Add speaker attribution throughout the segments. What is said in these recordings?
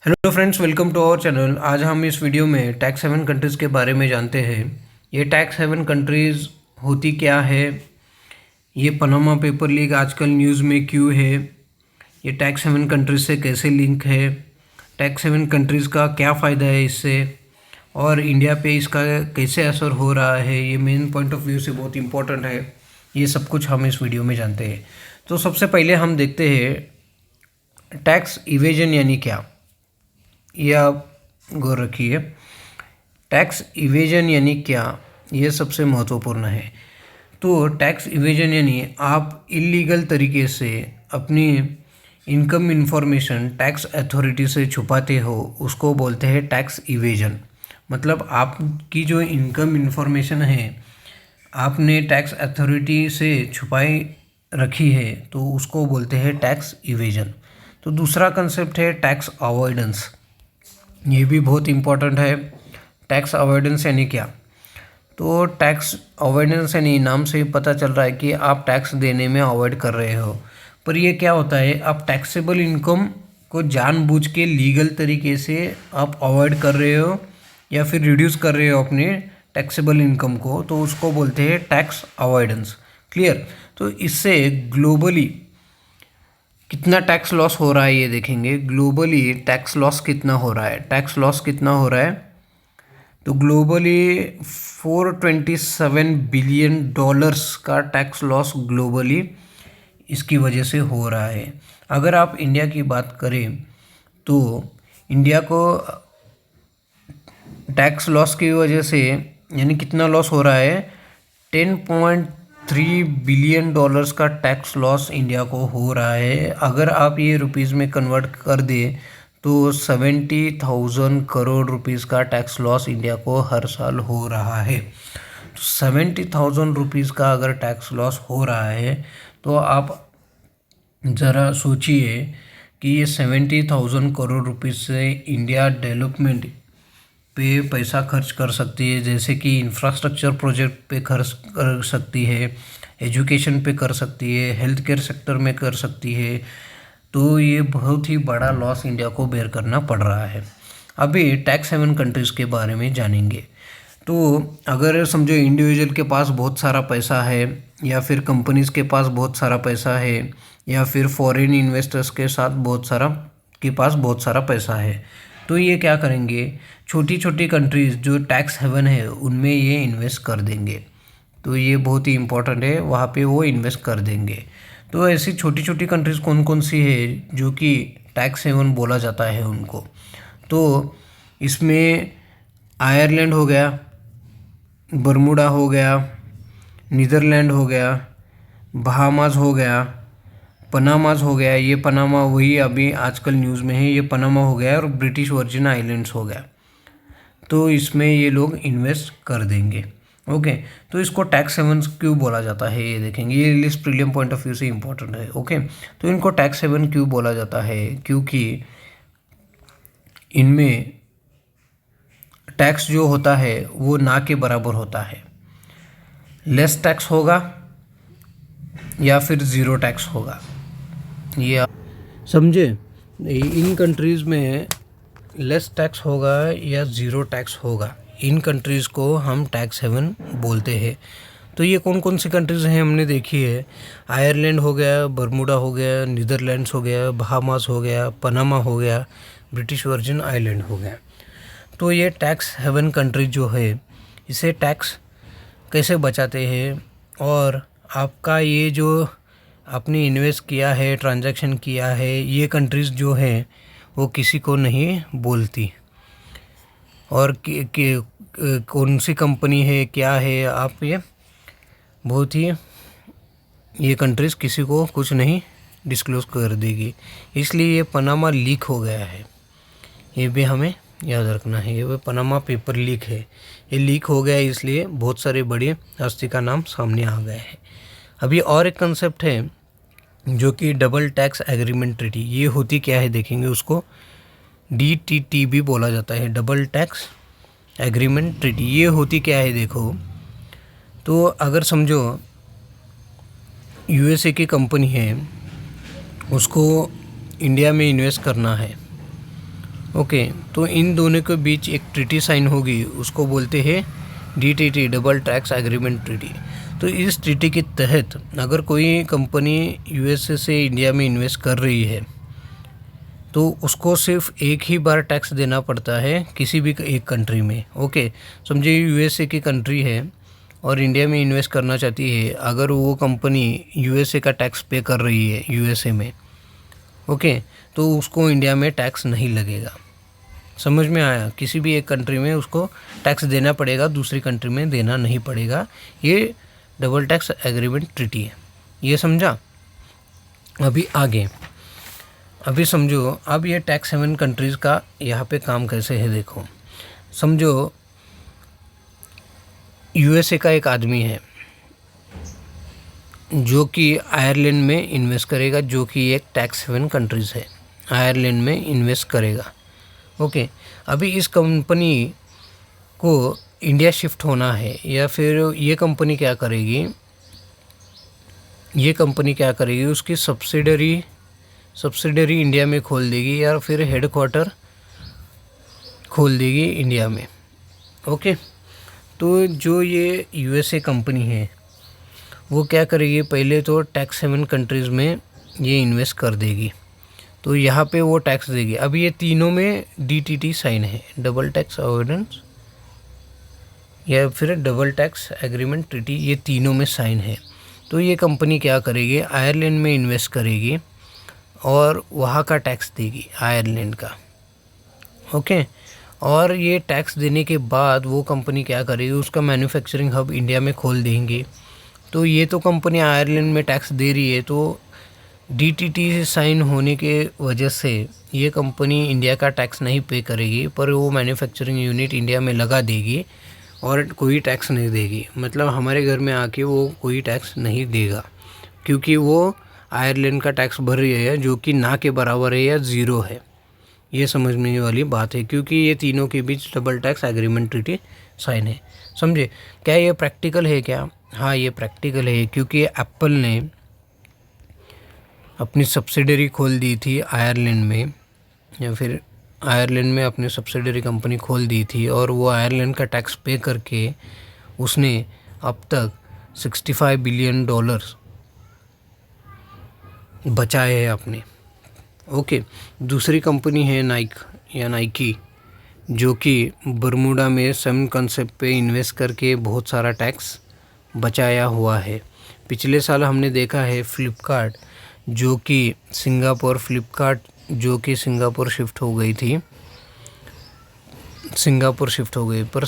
Speaker 1: Hello friends, welcome to our channel. आज हम इस वीडियो में टैक्स हेवन कंट्रीज़ के बारे में जानते हैं। ये टैक्स हेवन कंट्रीज़ होती क्या है, ये पनामा पेपर लीक आजकल न्यूज़ में क्यों है, ये टैक्स हेवन कंट्रीज़ से कैसे लिंक है, टैक्स हेवन कंट्रीज़ का क्या फ़ायदा है इससे, और इंडिया पे इसका कैसे असर हो रहा है, ये मेन पॉइंट ऑफ व्यू से बहुत इंपॉर्टेंट है। ये सब कुछ हम इस वीडियो में जानते हैं। तो सबसे पहले हम देखते हैं टैक्स इवेजन यानी क्या। ये आप गौर रखिए, टैक्स इवेजन यानी क्या, ये सबसे महत्वपूर्ण है। तो टैक्स इवेजन यानी आप इलीगल तरीके से अपनी इनकम इंफॉर्मेशन टैक्स अथॉरिटी से छुपाते हो, उसको बोलते हैं टैक्स इवेजन। मतलब आपकी जो इनकम इंफॉर्मेशन है आपने टैक्स अथॉरिटी से छुपाई रखी है, तो उसको बोलते हैं टैक्स इवेजन। तो दूसरा कंसेप्ट है टैक्स अवॉइडेंस। ये भी बहुत इम्पोर्टेंट है। टैक्स अवॉइडेंस यानी क्या? तो टैक्स अवॉइडेंस यानी नाम से ही पता चल रहा है कि आप टैक्स देने में अवॉइड कर रहे हो। पर ये क्या होता है, आप टैक्सेबल इनकम को जानबूझ के लीगल तरीके से आप अवॉइड कर रहे हो या फिर रिड्यूस कर रहे हो अपने टैक्सेबल इनकम को, तो उसको बोलते हैं टैक्स अवॉइडेंस। क्लियर? तो इससे ग्लोबली कितना टैक्स लॉस हो रहा है ये देखेंगे। ग्लोबली टैक्स लॉस कितना हो रहा है, टैक्स लॉस कितना हो रहा है, तो ग्लोबली 427 बिलियन डॉलर्स का टैक्स लॉस ग्लोबली इसकी वजह से हो रहा है। अगर आप इंडिया की बात करें तो इंडिया को टैक्स लॉस की वजह से यानी कितना लॉस हो रहा है, 10.3 बिलियन डॉलर्स का टैक्स लॉस इंडिया को हो रहा है। अगर आप ये रुपीज़ में कन्वर्ट कर दें तो 70,000 करोड़ रुपीज़ का टैक्स लॉस इंडिया को हर साल हो रहा है। तो 70,000 रुपीज़ का अगर टैक्स लॉस हो रहा है तो आप ज़रा सोचिए कि ये 70,000 करोड़ रुपीज़ से इंडिया डेवलपमेंट पे पैसा खर्च कर सकती है, जैसे कि इंफ्रास्ट्रक्चर प्रोजेक्ट पे खर्च कर सकती है, एजुकेशन पे कर सकती है, हेल्थ केयर सेक्टर में कर सकती है। तो ये बहुत ही बड़ा लॉस इंडिया को बेयर करना पड़ रहा है। अभी टैक्स हेवन कंट्रीज़ के बारे में जानेंगे। तो अगर समझो इंडिविजुअल के पास बहुत सारा पैसा है, या फिर कंपनीज़ के पास बहुत सारा पैसा है, या फिर फॉरेन इन्वेस्टर्स के पास बहुत सारा पैसा है, तो ये क्या करेंगे, छोटी छोटी कंट्रीज़ जो टैक्स हेवन है उनमें ये इन्वेस्ट कर देंगे। तो ये बहुत ही इम्पोर्टेंट है, वहाँ पे वो इन्वेस्ट कर देंगे। तो ऐसी छोटी छोटी कंट्रीज़ कौन कौन सी है जो कि टैक्स हेवन बोला जाता है उनको? तो इसमें आयरलैंड हो गया, बरमूडा हो गया, नीदरलैंड हो गया, बहामास हो गया, पनामास हो गया। ये पनामा वही अभी आजकल न्यूज़ में है, ये पनामा हो गया, और ब्रिटिश वर्जिन आइलैंड्स हो गया। तो इसमें ये लोग इन्वेस्ट कर देंगे। ओके, तो इसको टैक्स हेवन क्यों बोला जाता है ये देखेंगे। ये list prelim point of view से इंपॉर्टेंट है। ओके, तो इनको टैक्स हेवन क्यों बोला जाता है, क्योंकि इनमें टैक्स जो होता है वो ना के बराबर होता है। लेस टैक्स होगा या फिर ज़ीरो टैक्स होगा, ये आप समझे। इन कंट्रीज़ में लेस टैक्स होगा या ज़ीरो टैक्स होगा, इन कंट्रीज़ को हम टैक्स हेवन बोलते हैं। तो ये कौन कौन सी कंट्रीज़ हैं हमने देखी है। आयरलैंड हो गया, बरमूडा हो गया, नीदरलैंड्स हो गया, बहामास हो गया, पनामा हो गया, ब्रिटिश वर्जिन आइलैंड हो गया। तो ये टैक्स हेवन कंट्री जो है, इसे टैक्स कैसे बचाते हैं, और आपका ये जो आपने इन्वेस्ट किया है, ट्रांजैक्शन किया है, ये कंट्रीज़ जो है वो किसी को नहीं बोलती। और कौन सी कंपनी है, क्या है, आप ये बहुत ही ये कंट्रीज़ किसी को कुछ नहीं डिस्क्लोज़ कर देगी। इसलिए ये पनामा लीक हो गया है, ये भी हमें याद रखना है। ये पनामा पेपर लीक है, ये लीक हो गया है, इसलिए बहुत सारे बड़े हस्ती का नाम सामने आ गया है। अभी और एक कंसेप्ट है जो कि डबल टैक्स एग्रीमेंट ट्रीटी। ये होती क्या है देखेंगे, उसको DTT भी बोला जाता है, डबल टैक्स एग्रीमेंट ट्रीटी। ये होती क्या है देखो, तो अगर समझो USA की कंपनी है, उसको इंडिया में इन्वेस्ट करना है, ओके, तो इन दोनों के बीच एक ट्रीटी साइन होगी, उसको बोलते हैं DTT, double tax agreement treaty. तो इस ट्रीटी के तहत अगर कोई कंपनी USA से इंडिया में इन्वेस्ट कर रही है तो उसको सिर्फ एक ही बार टैक्स देना पड़ता है किसी भी एक कंट्री में। ओके, समझिए USA की कंट्री है और इंडिया में इन्वेस्ट करना चाहती है, अगर वो कंपनी USA का टैक्स पे कर रही है USA में, ओके, तो उसको इंडिया में टैक्स नहीं लगेगा। समझ में आया? किसी भी एक कंट्री में उसको टैक्स देना पड़ेगा, दूसरी कंट्री में देना नहीं पड़ेगा। ये डबल टैक्स एग्रीमेंट ट्रीटी है, ये समझा? अभी आगे, अभी समझो, अब ये टैक्स हेवन कंट्रीज़ का यहाँ पे काम कैसे है देखो। समझो USA का एक आदमी है जो कि आयरलैंड में इन्वेस्ट करेगा, जो कि एक टैक्स हेवन कंट्रीज़ है, आयरलैंड में इन्वेस्ट करेगा। ओके, अभी इस कंपनी को इंडिया शिफ्ट होना है, या फिर ये कंपनी क्या करेगी, उसकी सब्सिडरी इंडिया में खोल देगी या फिर हेडक्वार्टर खोल देगी इंडिया में। ओके, तो जो ये USA कंपनी है वो क्या करेगी, पहले तो टैक्स हेवन कंट्रीज़ में ये इन्वेस्ट कर देगी, तो यहाँ पे वो टैक्स देगी। अभी ये तीनों में DTT साइन है, डबल टैक्स अवॉइडेंस या फिर डबल टैक्स एग्रीमेंट ट्रीटी, ये तीनों में साइन है। तो ये कंपनी क्या करेगी, आयरलैंड में इन्वेस्ट करेगी और वहाँ का टैक्स देगी, आयरलैंड का। ओके, और ये टैक्स देने के बाद वो कंपनी क्या करेगी, उसका मैन्युफैक्चरिंग हब इंडिया में खोल देंगे। तो ये तो कंपनी आयरलैंड में टैक्स दे रही है, तो DTT साइन होने के वजह से ये कंपनी इंडिया का टैक्स नहीं पे करेगी, पर वो मैन्युफैक्चरिंग यूनिट इंडिया में लगा देगी और कोई टैक्स नहीं देगी। मतलब हमारे घर में आके वो कोई टैक्स नहीं देगा, क्योंकि वो आयरलैंड का टैक्स भर रही है, जो कि ना के बराबर है या ज़ीरो है। ये समझने वाली बात है, क्योंकि ये तीनों के बीच double tax agreement treaty sign है। समझे? क्या ये प्रैक्टिकल है क्या? हाँ, ये प्रैक्टिकल है, क्योंकि एप्पल ने अपनी सब्सिडरी खोल दी थी आयरलैंड में, या फिर आयरलैंड में अपनी सब्सिडरी कंपनी खोल दी थी, और वो आयरलैंड का टैक्स पे करके उसने अब तक $65 बिलियन बचाए हैं अपने। ओके, दूसरी कंपनी है नाइकी, जो कि बरमूडा में सेवन कंसेप्ट पे इन्वेस्ट करके बहुत सारा टैक्स बचाया हुआ है। पिछले साल हमने देखा है फ्लिपकार्ट, जो कि सिंगापुर शिफ्ट हो गई थी, पर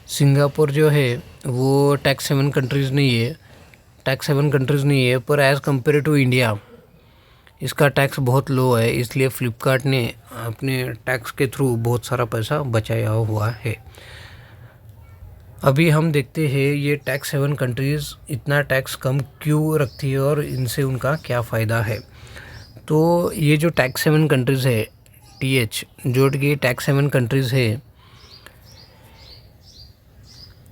Speaker 1: सिंगापुर जो है वो टैक्स हेवन कंट्रीज़ नहीं है, पर एज़ कम्पेयर टू इंडिया इसका टैक्स बहुत लो है, इसलिए फ्लिपकार्ट ने अपने टैक्स के थ्रू बहुत सारा पैसा बचाया हुआ है। अभी हम देखते हैं ये टैक्स हेवन कंट्रीज़ इतना टैक्स कम क्यों रखती है और इनसे उनका क्या फ़ायदा है। तो ये जो टैक्स हेवन कंट्रीज़ है, जो कि टैक्स हेवन कंट्रीज़ है,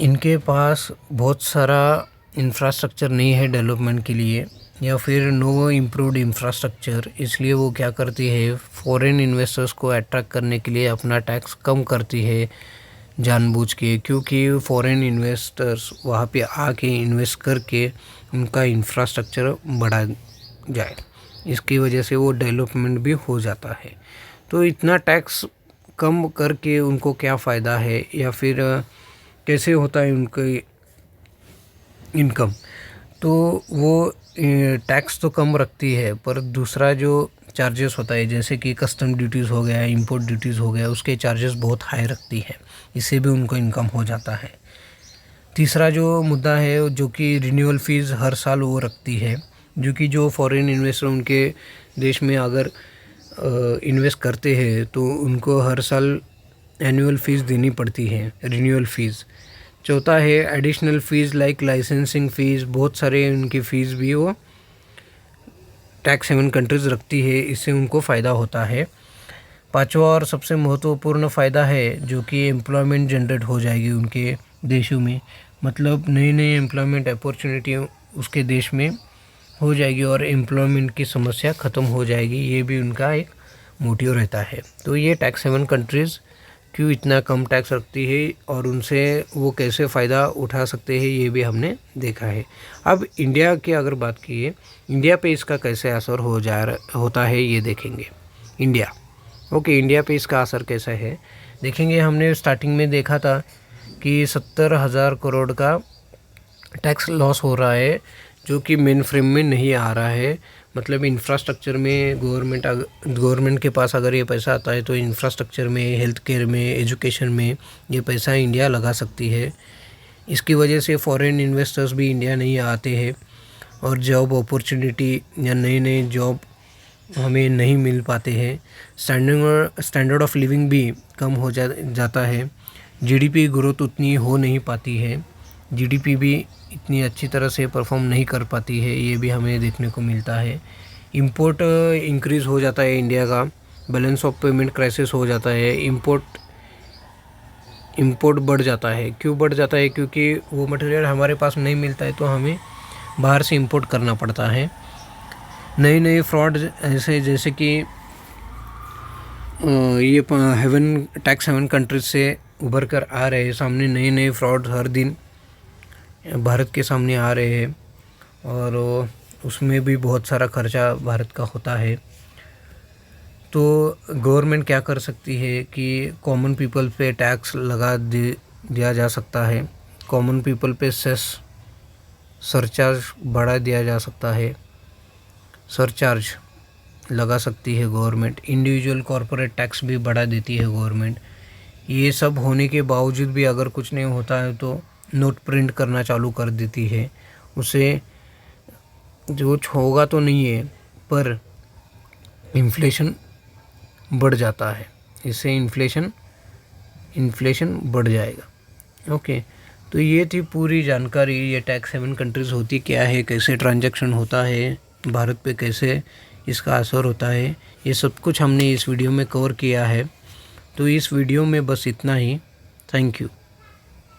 Speaker 1: इनके पास बहुत सारा इंफ्रास्ट्रक्चर नहीं है डेवलपमेंट के लिए, या फिर नो इम्प्रूव्ड इंफ्रास्ट्रक्चर, इसलिए वो क्या करती है, फॉरेन इन्वेस्टर्स को अट्रैक्ट करने के लिए अपना टैक्स कम करती है जानबूझ के, क्योंकि फॉरेन इन्वेस्टर्स वहाँ पे आके इन्वेस्ट करके उनका इंफ्रास्ट्रक्चर बढ़ा जाए, इसकी वजह से वो डेवलपमेंट भी हो जाता है। तो इतना टैक्स कम करके उनको क्या फ़ायदा है, या फिर कैसे होता है उनकी इनकम। तो वो टैक्स तो कम रखती है, पर दूसरा जो चार्जेस होता है, जैसे कि कस्टम ड्यूटीज़ हो गया, इंपोर्ट ड्यूटीज़ हो गया, उसके चार्जेस बहुत हाई रखती है, इससे भी उनको इनकम हो जाता है। तीसरा जो मुद्दा है, जो कि रिन्यूअल फ़ीस हर साल वो रखती है, जो कि जो फॉरेन इन्वेस्टर उनके देश में अगर इन्वेस्ट करते हैं तो उनको हर साल एनुअल फ़ीस देनी पड़ती है, रिन्यूअल फ़ीस। चौथा है additional fees like licensing fees, बहुत सारे उनकी फ़ीस भी वो टैक्स हेवन कंट्रीज़ रखती है, इससे उनको फ़ायदा होता है। पांचवा और सबसे महत्वपूर्ण फ़ायदा है, जो कि एम्प्लॉयमेंट जनरेट हो जाएगी उनके देशों में, मतलब नई एम्प्लॉयमेंट अपॉर्चुनिटी उसके देश में हो जाएगी और एम्प्लॉयमेंट की समस्या ख़त्म हो जाएगी, ये भी उनका एक मोटिव रहता है। तो ये टैक्स हेवन कंट्रीज़ क्यों इतना कम टैक्स रखती है और उनसे वो कैसे फ़ायदा उठा सकते हैं, ये भी हमने देखा है। अब इंडिया की अगर बात की, इंडिया पे इसका कैसे असर होता है ये देखेंगे। इंडिया पे इसका असर कैसा है देखेंगे। हमने स्टार्टिंग में देखा था कि 70,000 करोड़ का टैक्स लॉस हो रहा है, जो कि मेन फ्रेम में नहीं आ रहा है। मतलब इंफ्रास्ट्रक्चर में गवर्नमेंट के पास अगर ये पैसा आता है तो इंफ्रास्ट्रक्चर में, हेल्थ केयर में, एजुकेशन में ये पैसा इंडिया लगा सकती है। इसकी वजह से फॉरेन इन्वेस्टर्स भी इंडिया नहीं आते हैं और जॉब अपॉर्चुनिटी या नए जॉब हमें नहीं मिल पाते हैं। स्टैंडर्ड ऑफ लिविंग भी कम हो जाता है। जीडीपी ग्रोथ उतनी हो नहीं पाती है, जीडीपी भी इतनी अच्छी तरह से परफॉर्म नहीं कर पाती है, ये भी हमें देखने को मिलता है। इंपोर्ट इंक्रीज़ हो जाता है इंडिया का, बैलेंस ऑफ पेमेंट क्राइसिस हो जाता है, इंपोर्ट बढ़ जाता है। क्यों बढ़ जाता है? क्योंकि वो मटेरियल हमारे पास नहीं मिलता है तो हमें बाहर से इंपोर्ट करना पड़ता है। नए फ्रॉड जैसे कि ये टैक्स हेवन कंट्रीज से उभर कर आ रहे हैं सामने, नए फ्रॉड हर दिन भारत के सामने आ रहे हैं और उसमें भी बहुत सारा खर्चा भारत का होता है। तो गवर्नमेंट क्या कर सकती है कि कॉमन पीपल पे टैक्स लगा दिया जा सकता है, कॉमन पीपल पे सरचार्ज बढ़ा दिया जा सकता है, सरचार्ज लगा सकती है गवर्नमेंट। इंडिविजुअल कॉरपोरेट टैक्स भी बढ़ा देती है गवर्नमेंट। ये सब होने के बावजूद भी अगर कुछ नहीं होता है तो नोट प्रिंट करना चालू कर देती है। उसे जो होगा तो नहीं है, पर इन्फ्लेशन बढ़ जाता है, इससे इन्फ्लेशन बढ़ जाएगा। ओके, तो ये थी पूरी जानकारी। ये टैक्स हेवन कंट्रीज़ होती क्या है, कैसे ट्रांजैक्शन होता है, भारत पे कैसे इसका असर होता है, ये सब कुछ हमने इस वीडियो में कवर किया है। तो इस वीडियो में बस इतना ही। Thank you.